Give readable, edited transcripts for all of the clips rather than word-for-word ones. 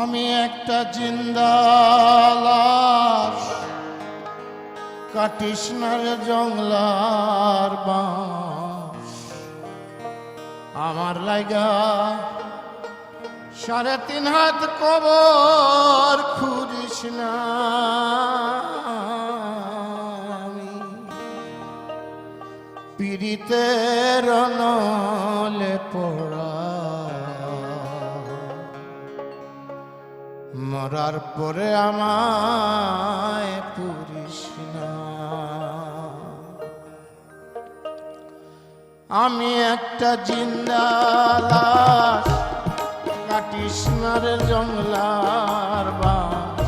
আমি একটা জিন্দা লাশ, কাটিস না রে জংলার বাঁশ। আমার লাইগা 3.5 হাত কবর খুঁড়িস না। আমি পীড়িতের নলে পড়া, মরার পরে আমায় পুরিস না। আমি একটা জিন্দা লাশ, কাটিস না রে জংলার বাঁশ।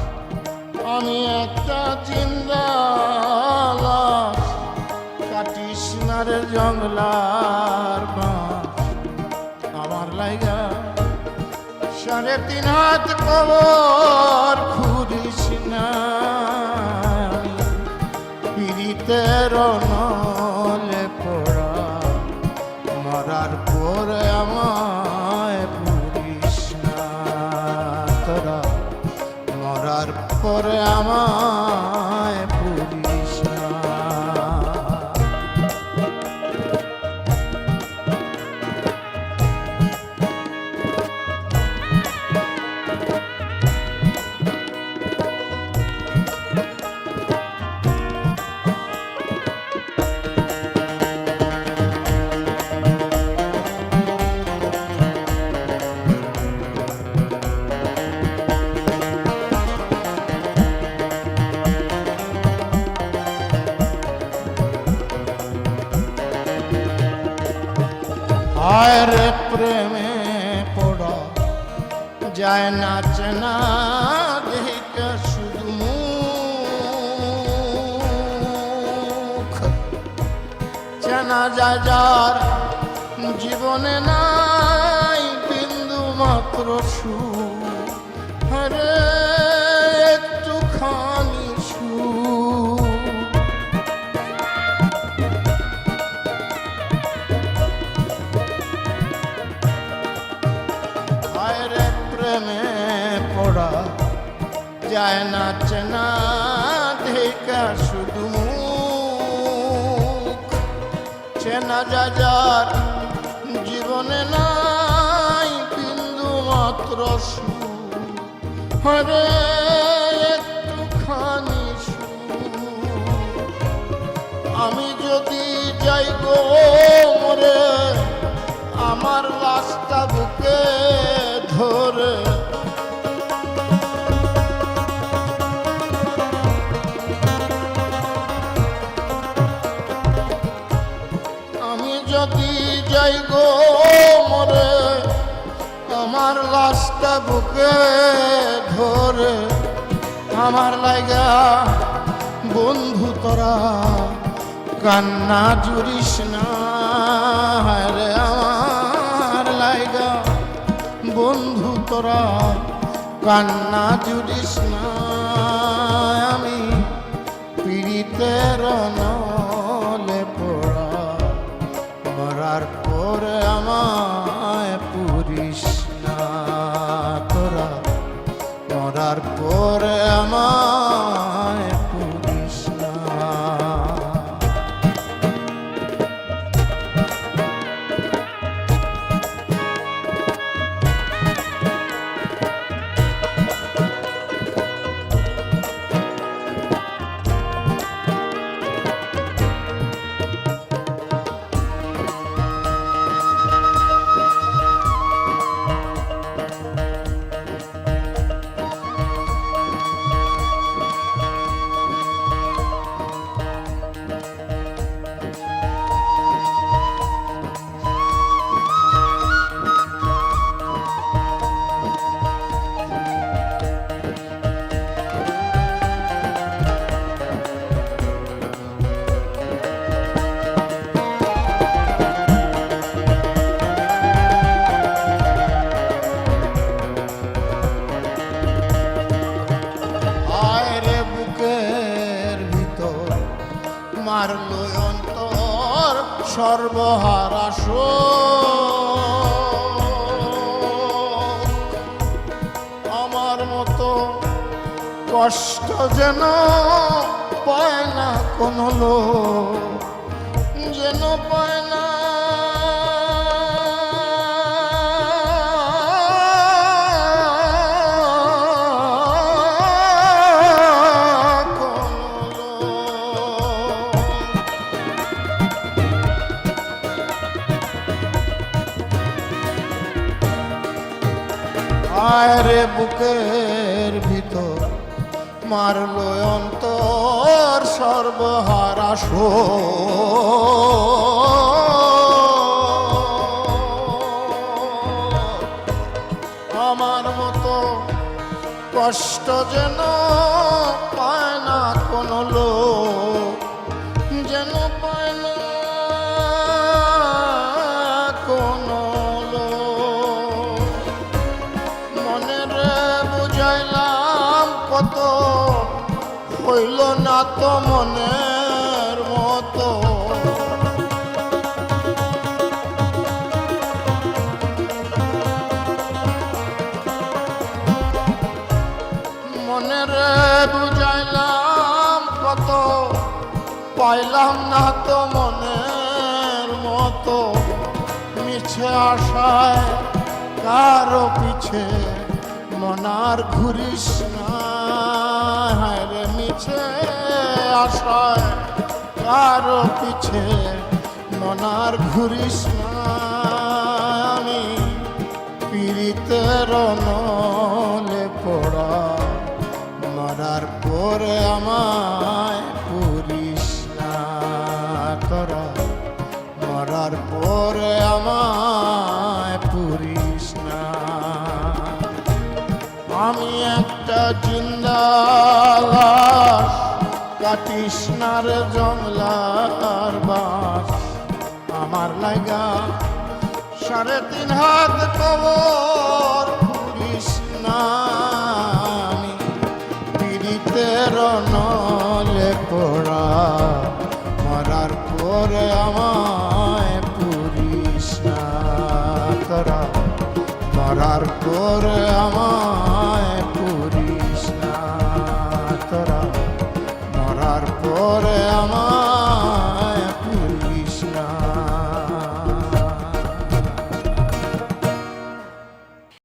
আমি একটা জিন্দা লাশ, কাটিস না রে জংলার বাঁশ। আমার লাইগা 3.5 হাত কবর খুঁড়িস না। পীড়িতের নলে পড়া, মরার পরে আমায় পুরিস না। তোরা মরার পরে আমায় পুরিস না। হায় রে প্রেমে পড়া যায় না চেনা, দেখে শুধু মুখ। চেনা যায় যার জীবনে নাই বিন্দু মাত্র সুখ। হরে একটুখানি সুখ। প্রেমে পড়া যায় না চেনা, দেখা শুধু মুখ। চেনা যায় যার জীবনে নাই বিন্দু মাত্র সুখ। হরে একটুখানি সুখ। আমি যদি যাই গো মরে, আমার লাশটা বুকে ধরে। আমি যদি যাই গো মরে, আমার লাশটা বুকে ধরে। আমার লাইগা বন্ধু তোরা কান্না জুড়িস না। রে আমার লাইগা বন্ধু তোরা কান্না জুড়িস না। আমি পীড়িতের নলে পড়া, মরার পরে আমায় পুরিস না। তোরা মরার পরে আমায় পুরিস না। মারল অন্তর সর্বহারা শোক। কষ্ট যেন পায় না কোনো লোক, যেন পায় না আরে বুকের ভিতর মারলো অন্তর সর্বহারা আমার মতো কষ্ট যেন পায় না কোনো লোক, যেন পায় না কোনো লোক। মনের বুঝাইলাম কত, হইল না তো মনের মতো। মনের বুঝাইলাম কত, পাইলাম না তো মনের মতো। মিছে আশায় কারো পিছে মনার ঘুরিস না, রে মিছে আশায় কারো পিছে মনার ঘুরিস না। আমি পীড়িতের নলে পড়া, মরার পরে আমায় পুরিস না তোরা, মরার পরে আমায় পুরিস না। আমি একটা জিন্দা লাশ, কাটিস না রে জংলার বাস। আমার লাগা 3.5 হাত কবর পুরিস না। আমি পীড়িতের নলে পড়া, মরার পরে আমায় পুরিস না তোরা, মরার পরে আমায় পুরিস না তোরা, মরার পরে